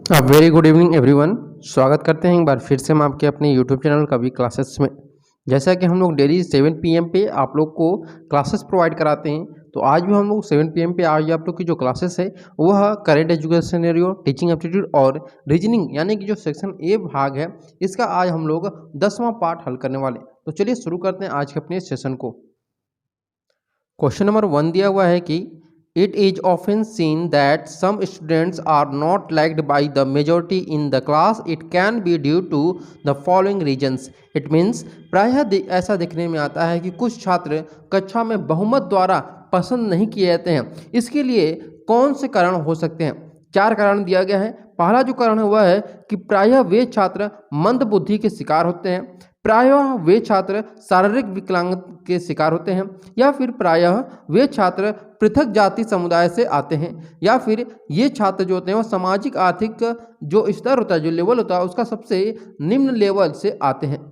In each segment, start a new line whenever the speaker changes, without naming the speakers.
Very good evening everyone. स्वागत करते हैं एक बार फिर से हम आपके अपने यूट्यूब चैनल कभी क्लासेस में। जैसा कि हम लोग डेली 7 PM पे आप लोग को क्लासेस प्रोवाइड कराते हैं, तो आज भी हम लोग 7 PM पे आज आप लोग की जो क्लासेस है वह current education scenario, teaching aptitude और रीजनिंग यानी कि जो सेक्शन ए भाग है इसका आज हम लोग 10वां पार्ट हल करने वाले। तो चलिए शुरू करते हैं आज के अपने सेशन को। क्वेश्चन नंबर 1 दिया हुआ है कि it is often seen that some students are not liked by the majority in the class. It can be due to the following reasons. It means प्रायः ऐसा देखने में आता है कि कुछ छात्र कक्षा में बहुमत द्वारा पसंद नहीं किए जाते हैं। इसके लिए कौन से कारण हो सकते हैं? 4 कारण दिया गया है। पहला जो कारण है वह है कि प्रायः वे छात्र मंद बुद्धि के शिकार होते हैं, प्रायः वे छात्र शारीरिक विकलांग के शिकार होते हैं, या फिर प्रायः वे छात्र पृथक जाति समुदाय से आते हैं, या फिर ये छात्र जो होते हैं वो सामाजिक आर्थिक जो स्तर होता है, जो लेवल होता है उसका सबसे निम्न लेवल से आते हैं।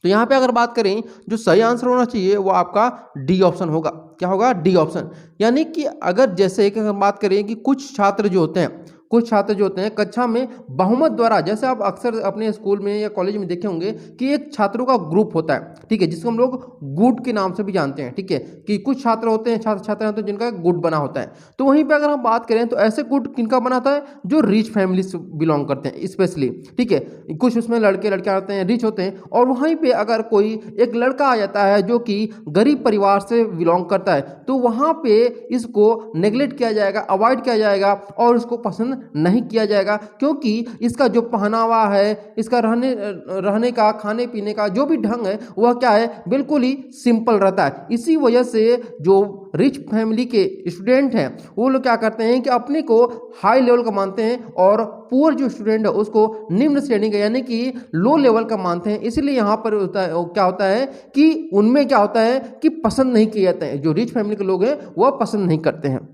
तो यहाँ पे अगर बात करें जो सही आंसर होना चाहिए वो आपका डी ऑप्शन होगा। क्या होगा? D option. यानी कि अगर जैसे कि हम बात करें कि कुछ छात्र जो होते हैं कक्षा में बहुमत द्वारा, जैसे आप अक्सर अपने स्कूल में या कॉलेज में देखे होंगे कि एक छात्रों का ग्रुप होता है, ठीक है, जिसको हम लोग गुट के नाम से भी जानते हैं, ठीक है, कि कुछ छात्र होते हैं, छात्र छात्राएं होते हैं जिनका गुट बना होता है। तो वहीं पे अगर हम बात करें तो ऐसे गुट किनका बना होता है? जो रिच फैमिली से बिलोंग करते हैं स्पेशली, ठीक है, कुछ उसमें लड़के लड़कियां होते हैं, रिच होते हैं, और वहीं पे अगर कोई एक लड़का आ जाता है जो कि गरीब परिवार से बिलोंग करता है तो वहां पे इसको नेग्लेक्ट किया जाएगा, अवॉइड किया जाएगा और इसको पसंद नहीं किया जाएगा, क्योंकि इसका जो पहनावा है, इसका रहने का, खाने पीने का जो भी ढंग है वह क्या है? बिल्कुल ही सिंपल रहता है। इसी वजह से जो रिच फैमिली के स्टूडेंट हैं वो लोग क्या करते हैं कि अपने को हाई लेवल का मानते हैं और पुअर जो स्टूडेंट है उसको निम्न श्रेणी का यानी कि लो लेवल का मानते हैं। इसलिए यहाँ पर क्या होता है कि उनमें क्या होता है कि पसंद नहीं किए जाते हैं, जो रिच फैमिली के लोग हैं वह पसंद नहीं करते हैं।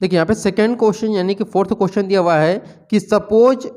देखिए यहाँ पे सेकंड क्वेश्चन यानी कि फोर्थ क्वेश्चन दिया हुआ है कि suppose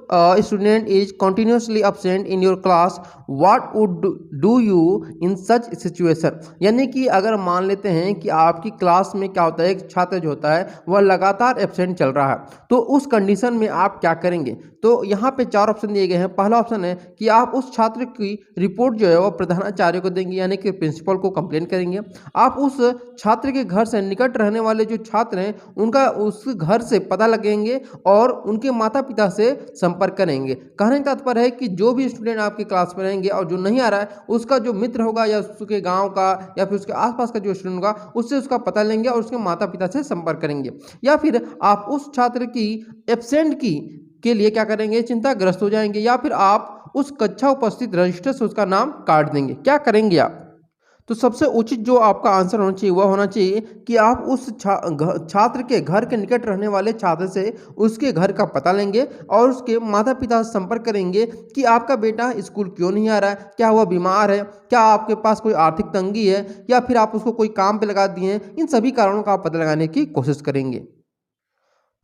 student is continuously absent in your class, what would do you in such situation. यानी कि अगर मान लेते हैं कि आपकी क्लास में क्या होता है, एक छात्र जो होता है वह लगातार एब्सेंट चल रहा है, तो उस कंडीशन में आप क्या करेंगे? तो यहाँ पे 4 ऑप्शन दिए गए हैं। पहला ऑप्शन है कि आप उस छात्र की रिपोर्ट जो है वह प्रधानाचार्य को देंगे यानी कि प्रिंसिपल को कंप्लेन करेंगे। आप उस छात्र के घर से निकट रहने वाले जो छात्र हैं उनका उस घर से पता लगेंगे और उनके माता पिता से संपर्क करेंगे। कहने का तात्पर्य है कि जो भी स्टूडेंट आपकी क्लास में रहेंगे और जो नहीं आ रहा है उसका जो मित्र होगा या उसके गांव का या फिर उसके आसपास का जो स्टूडेंट होगा उससे उसका पता लेंगे और उसके माता पिता से संपर्क करेंगे। या फिर आप उस छात्र की एब्सेंट की के लिए क्या करेंगे? चिंताग्रस्त हो जाएंगे, या फिर आप उस कक्षा उपस्थित रजिस्टर से उसका नाम काट देंगे। क्या करेंगे आप? तो सबसे उचित जो आपका आंसर होना चाहिए वह होना चाहिए कि आप उस छात्र के घर के निकट रहने वाले छात्र से उसके घर का पता लेंगे और उसके माता पिता से संपर्क करेंगे कि आपका बेटा स्कूल क्यों नहीं आ रहा है, क्या वह बीमार है, क्या आपके पास कोई आर्थिक तंगी है, या फिर आप उसको कोई काम पे लगा दिए हैं। इन सभी कारणों का आप पता लगाने की कोशिश करेंगे।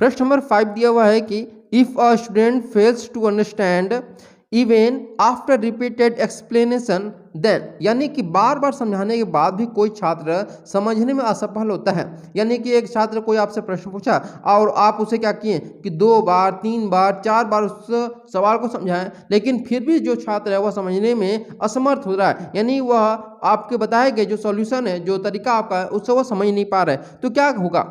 प्रश्न नंबर 5 दिया हुआ है कि if a student fails to understand even after repeated explanation then, यानी कि बार बार समझाने के बाद भी कोई छात्र समझने में असफल होता है। यानी कि एक छात्र कोई आपसे प्रश्न पूछा और आप उसे क्या किए कि 2 बार 3 बार 4 बार उस सवाल को समझाएं, लेकिन फिर भी जो छात्र है वह समझने में असमर्थ हो रहा है, यानी वह आपके बताए गए जो सॉल्यूशन है, जो तरीका आपका है उससे वह समझ नहीं पा रहा है, तो क्या होगा?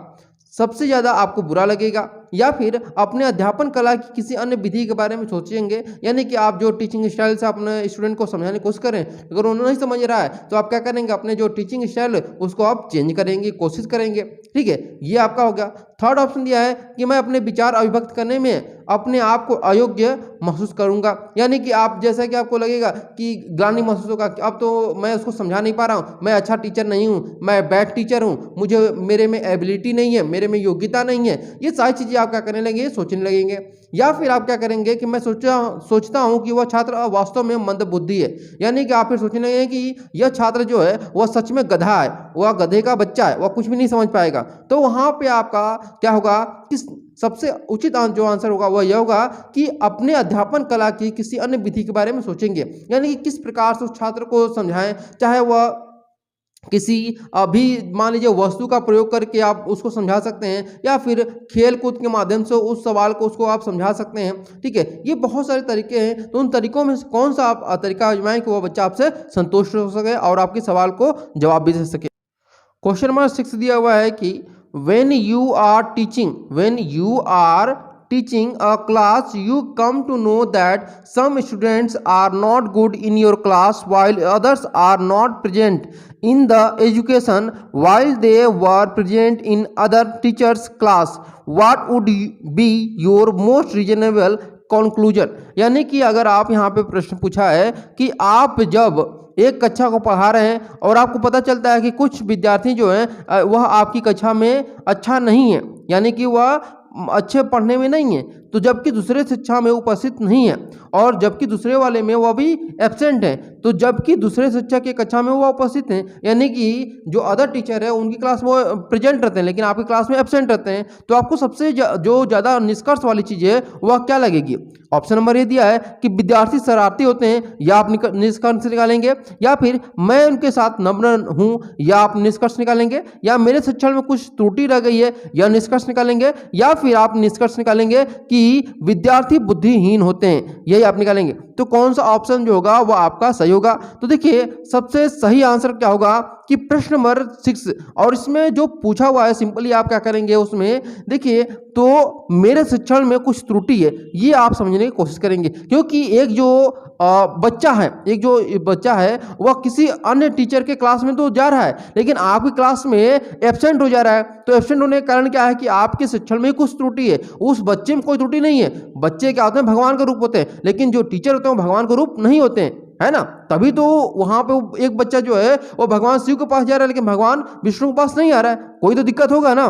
सबसे ज़्यादा आपको बुरा लगेगा, या फिर अपने अध्यापन कला की किसी अन्य विधि के बारे में सोचेंगे। यानी कि आप जो टीचिंग स्टाइल से अपने स्टूडेंट को समझाने की कोशिश करें, अगर उन्होंने नहीं समझ रहा है तो आप क्या करेंगे? अपने जो टीचिंग स्टाइल है उसको आप चेंज करेंगे, कोशिश करेंगे, ठीक है, ये आपका हो गया। थर्ड ऑप्शन दिया है कि मैं अपने विचार अभिव्यक्त करने में अपने आप को अयोग्य महसूस करूंगा। यानी कि आप जैसा कि आपको लगेगा कि ग्लानि महसूस होगा कि अब तो मैं उसको समझा नहीं पा रहा हूँ, मैं अच्छा टीचर नहीं हूँ, मैं बैड टीचर हूँ, मुझे मेरे में एबिलिटी नहीं है, मेरे में योग्यता नहीं है। ये सारी चीज़ें आप क्या करने लगेंगे? सोचने लगेंगे। या फिर आप क्या करेंगे कि मैं सोचता हूँ कि वह छात्र वास्तव में मंदबुद्धि है। यानी कि आप फिर सोचने लगेंगे कि यह छात्र जो है वह सच में गधा है, वह गधे का बच्चा है, वह कुछ भी नहीं समझ पाएगा। तो वहाँ पे आपका क्या होगा कि सबसे उचित जो आंसर होगा वह यह होगा कि अपने अध्यापन कला की किसी अन्य विधि के बारे में सोचेंगे। यानी कि किस प्रकार से उस छात्र को समझाएं, चाहे वह किसी अभी मान लीजिए वस्तु का प्रयोग करके आप उसको समझा सकते हैं, या फिर खेल कूद के माध्यम से उस सवाल को उसको आप समझा सकते हैं। ठीक है, ये बहुत सारे तरीके हैं, तो उन तरीकों में से कौन सा आप तरीका आजमाएं कि वो बच्चा आपसे संतुष्ट हो सके और आपके सवाल को जवाब भी दे सके। क्वेश्चन नंबर 6 दिया हुआ है कि when you are teaching a class, you come to know that some students are not good in your class while others are not present in the education while they were present in other teachers class. What would be your most reasonable conclusion? यानी कि अगर आप यहाँ पे प्रश्न पूछा है कि आप जब एक कक्षा को पढ़ा रहे हैं और आपको पता चलता है कि कुछ विद्यार्थी जो हैं वह आपकी कक्षा में अच्छा नहीं है, यानी कि वह अच्छे पढ़ने में नहीं है, तो जबकि दूसरे शिक्षा में उपस्थित नहीं है और जबकि दूसरे वाले में वह भी एब्सेंट है, तो जबकि दूसरे शिक्षक की कक्षा में वह उपस्थित हैं, यानी कि जो अदर टीचर है उनकी क्लास में प्रेजेंट रहते हैं लेकिन आपकी क्लास में एब्सेंट रहते हैं, तो आपको सबसे जो ज़्यादा निष्कर्ष वाली चीज़ है वह क्या लगेगी? ऑप्शन नंबर ये दिया है कि विद्यार्थी शरारती होते हैं, या आप निष्कर्ष निकालेंगे, या फिर मैं उनके साथ नम्र हूँ, या आप निष्कर्ष निकालेंगे, या मेरे शिक्षण में कुछ त्रुटि रह गई है, या निष्कर्ष निकालेंगे, या फिर आप निष्कर्ष निकालेंगे कि विद्यार्थी बुद्धिहीन होते हैं, यही आप निकालेंगे। तो कौन सा ऑप्शन जो होगा वो आपका सही होगा? तो देखिए सबसे सही आंसर क्या होगा कि प्रश्न नंबर 6, और इसमें जो पूछा हुआ है सिंपली आप क्या करेंगे उसमें देखिए, तो मेरे शिक्षण में कुछ त्रुटि है, ये आप समझने की कोशिश करेंगे, क्योंकि एक जो बच्चा है वह किसी अन्य टीचर के क्लास में तो जा रहा है लेकिन आपकी क्लास में एब्सेंट हो जा रहा है, तो एब्सेंट होने का कारण क्या है कि आपके शिक्षण में कुछ त्रुटि है। उस बच्चे में कोई त्रुटि नहीं है, बच्चे क्या होते हैं भगवान का रूप होते हैं, लेकिन जो टीचर होते हैं वो भगवान का रूप नहीं होते हैं, है ना? तभी तो वहां पे एक बच्चा जो है वो भगवान शिव के पास जा रहा है लेकिन भगवान विष्णु के पास नहीं आ रहा है, कोई तो दिक्कत होगा ना।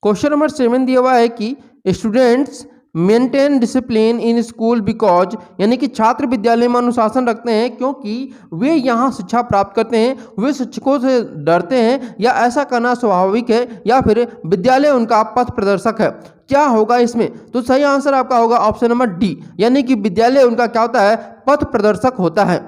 क्वेश्चन नंबर 7 दिया हुआ है कि students maintain discipline in school because, यानी कि छात्र विद्यालय में अनुशासन रखते हैं क्योंकि वे यहाँ शिक्षा प्राप्त करते हैं, वे शिक्षकों से डरते हैं, या ऐसा करना स्वाभाविक है, या फिर विद्यालय उनका पथ प्रदर्शक है। क्या होगा इसमें? तो सही आंसर आपका होगा ऑप्शन नंबर डी, यानी कि विद्यालय उनका क्या होता है? पथ प्रदर्शक होता है।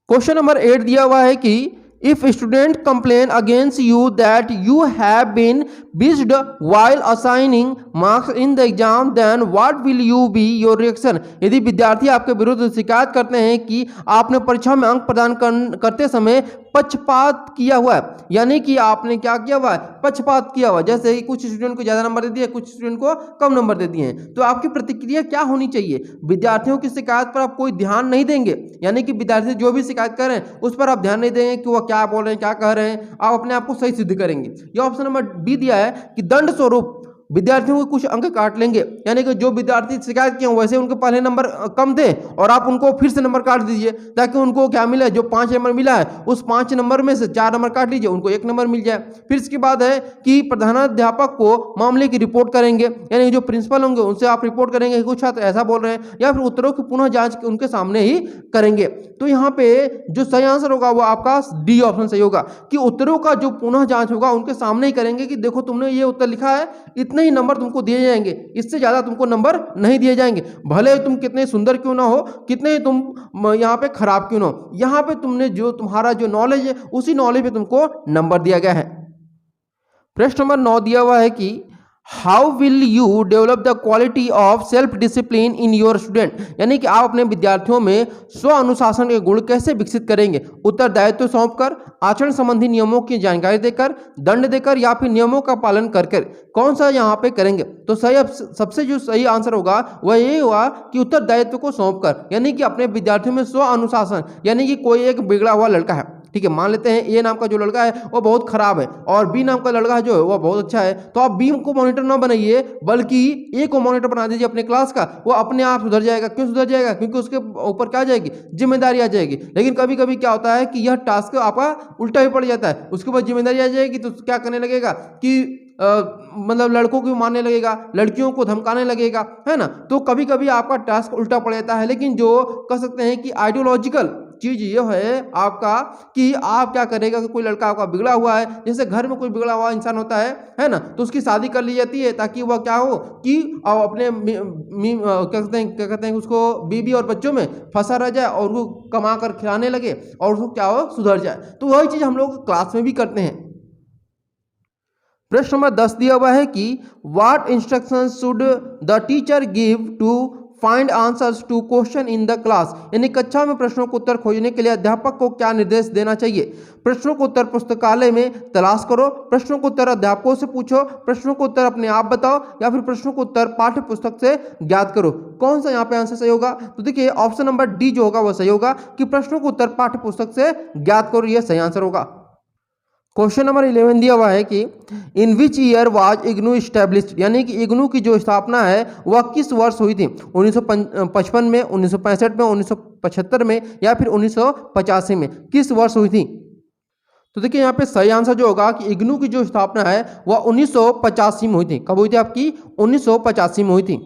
क्वेश्चन नंबर 8 दिया हुआ है कि if student complain against you that you have been busy while assigning marks in the exam, then what will you be your reaction? यदि विद्यार्थी आपके विरुद्ध शिकायत करते हैं कि आपने परीक्षा में अंक प्रदान करते समय पक्षपात किया हुआ है, यानी कि आपने क्या किया हुआ है? पक्षपात किया हुआ, जैसे कि कुछ स्टूडेंट को ज़्यादा नंबर दे दिए, कुछ स्टूडेंट को कम नंबर दे दिए हैं, तो आपकी प्रतिक्रिया क्या होनी चाहिए? विद्यार्थियों की शिकायत पर आप कोई ध्यान नहीं देंगे, यानी कि विद्यार्थी जो भी शिकायत कर रहे हैं उस पर आप ध्यान नहीं देंगे कि वह क्या बोल रहे हैं, क्या कह रहे हैं, आप अपने आप को सही सिद्ध करेंगे। यह ऑप्शन नंबर बी दिया है कि दंड स्वरूप विद्यार्थियों को कुछ अंक काट लेंगे, यानी कि जो विद्यार्थी शिकायत किए वैसे उनके पहले नंबर कम थे और आप उनको फिर से नंबर काट दीजिए ताकि उनको क्या मिले, जो 5 नंबर मिला है उस 5 नंबर में से 4 नंबर काट लीजिए, उनको 1 नंबर मिल जाए। फिर इसके बाद है कि प्रधानाध्यापक को मामले की रिपोर्ट करेंगे, यानी जो प्रिंसिपल होंगे उनसे आप रिपोर्ट करेंगे कि कुछ छात्र ऐसा बोल रहे हैं, या फिर उत्तरों की पुनः जांच उनके सामने ही करेंगे। तो यहाँ पे जो सही आंसर होगा वो आपका डी ऑप्शन सही होगा कि उत्तरों का जो पुनः जांच होगा उनके सामने ही करेंगे कि देखो तुमने ये उत्तर लिखा है, इतने ही नंबर तुमको दिए जाएंगे, इससे ज्यादा तुमको नंबर नहीं दिए जाएंगे, भले तुम कितने सुंदर क्यों ना हो, कितने तुम यहाँ पे खराब क्यों ना हो, यहाँ पे तुमने जो तुम्हारा जो नॉलेज है उसी नॉलेज पे तुमको नंबर दिया गया है। प्रश्न नंबर 9 दिया हुआ है कि how will you develop the quality of self discipline in your student, यानी कि आप अपने विद्यार्थियों में स्व अनुशासन के गुण कैसे विकसित करेंगे? उत्तरदायित्व सौंपकर, आचरण संबंधी नियमों की जानकारी देकर, दंड देकर, या फिर नियमों का पालन करके, कौन सा यहाँ पे करेंगे? तो सही सबसे जो सही आंसर होगा वह यही होगा कि उत्तरदायित्व को सौंपकर, यानी कि अपने विद्यार्थियों में स्व अनुशासन, यानी कि कोई एक बिगड़ा हुआ लड़का है, ठीक है, मान लेते हैं ए नाम का जो लड़का है वो बहुत खराब है और बी नाम का लड़का जो है वो बहुत अच्छा है, तो आप बी को मॉनिटर ना बनाइए बल्कि ए को मॉनिटर बना दीजिए अपने क्लास का, वो अपने आप सुधर जाएगा। क्यों सुधर जाएगा? क्योंकि उसके ऊपर क्या आ जाएगी? जिम्मेदारी आ जाएगी। लेकिन कभी कभी क्या होता है कि यह टास्क आपका उल्टा भी पड़ जाता है, उसके बाद जिम्मेदारी आ जाएगी तो क्या करने लगेगा कि मतलब लड़कों को मारने लगेगा, लड़कियों को धमकाने लगेगा, है ना? तो कभी कभी आपका टास्क उल्टा पड़ जाता है। लेकिन जो कह सकते हैं कि आइडियोलॉजिकल चीज़ ये है आपका कि आप क्या करेगा कि कोई लड़का आपका बिगड़ा हुआ है, जैसे घर में कोई बिगड़ा हुआ इंसान होता है ना, तो उसकी शादी कर ली जाती है ताकि वह क्या हो कि अपने क्या कहते हैं उसको बीवी और बच्चों में फंसा रह जाए और वो कमा कर खिलाने लगे और उसको क्या हो सुधर जाए। तो वही चीज़ हम लोग क्लास में भी करते हैं। प्रश्न नंबर 10 दिया हुआ है कि what instruction should the teacher give to find answers to question in the class, यानी कक्षा में प्रश्नों को उत्तर खोजने के लिए अध्यापक को क्या निर्देश देना चाहिए। प्रश्नों को उत्तर पुस्तकालय में तलाश करो, प्रश्नों को उत्तर अध्यापकों से पूछो, प्रश्नों को उत्तर अपने आप बताओ या फिर प्रश्नों को उत्तर पाठ्य पुस्तक से ज्ञात करो। कौन सा यहाँ पे आंसर सही होगा? तो देखिए ऑप्शन नंबर डी जो होगा वह सही होगा कि प्रश्नों को उत्तर पाठ्य पुस्तक से ज्ञात करो, यह सही आंसर होगा। क्वेश्चन नंबर 11 दिया हुआ है कि in which year was IGNOU established, यानी कि इग्नू की जो स्थापना है वह किस वर्ष हुई थी? 1955 में, 1965 में, 1975 में या फिर 1985 में, किस वर्ष हुई थी? तो देखिए यहाँ पे सही आंसर जो होगा कि इग्नू की जो स्थापना है वह 1985 में हुई थी। कब हुई थी आपकी? 1985 में हुई थी।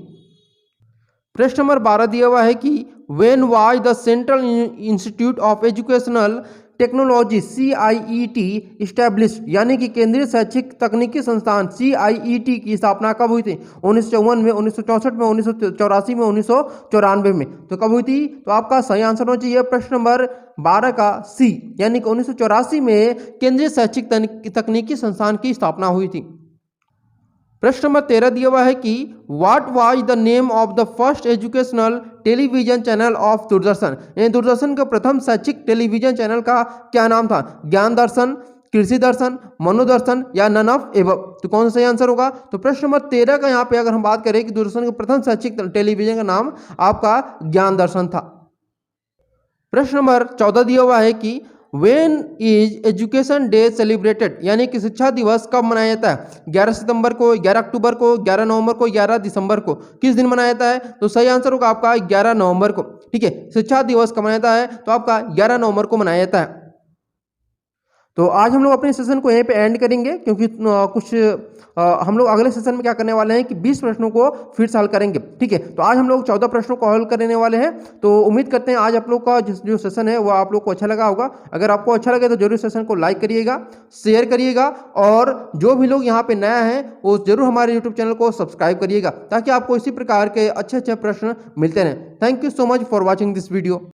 प्रश्न नंबर 12 दिया हुआ है कि when was the central institute of educational technology CIET established, यानी कि केंद्रीय शैक्षिक तकनीकी संस्थान CIET की स्थापना कब हुई थी? 1954 में, 1964 में, 1984 में, 1994 में। तो कब हुई थी? तो आपका सही आंसर होना चाहिए प्रश्न नंबर 12 का C, यानी कि 1984 में केंद्रीय शैक्षिक तकनीकी संस्थान की स्थापना हुई थी। प्रश्न नंबर 13 दिया हुआ है कि what was the name of the first educational television channel of Doordarshan, यानी दूरदर्शन के प्रथम शैक्षिक टेलीविजन चैनल का क्या नाम था? ज्ञान दर्शन, कृषि दर्शन, मनोदर्शन या नन ऑफ एबव। तो कौन सा सही आंसर होगा? तो प्रश्न नंबर 13 का यहाँ पे अगर हम बात करें कि दूरदर्शन के प्रथम शैक्षिक टेलीविजन का नाम आपका ज्ञान दर्शन था। प्रश्न नंबर 14 दिया हुआ है कि when is education day celebrated, यानी कि शिक्षा दिवस कब मनाया जाता है? 11 सितंबर को, 11 अक्टूबर को, 11 नवंबर को, 11 दिसंबर को, किस दिन मनाया जाता है? तो सही आंसर होगा आपका 11 नवंबर को। ठीक है, शिक्षा दिवस कब मनाया जाता है? तो आपका 11 नवंबर को मनाया जाता है। तो आज हम लोग अपने सेशन को यहीं पे एंड करेंगे, क्योंकि कुछ हम लोग अगले सेशन में क्या करने वाले हैं कि 20 प्रश्नों को फिर से हल करेंगे। ठीक है, तो आज हम लोग 14 प्रश्नों को हल करने वाले हैं। तो उम्मीद करते हैं आज आप लोग का जो सेशन है वो आप लोग को अच्छा लगा होगा। अगर आपको अच्छा लगे तो जरूर सेशन को लाइक करिएगा, शेयर करिएगा, और जो भी लोग यहाँ पे नया है वो जरूर हमारे यूट्यूब चैनल को सब्सक्राइब करिएगा, ताकि आपको इसी प्रकार के अच्छे अच्छे प्रश्न मिलते रहें। Thank you so much for watching this video.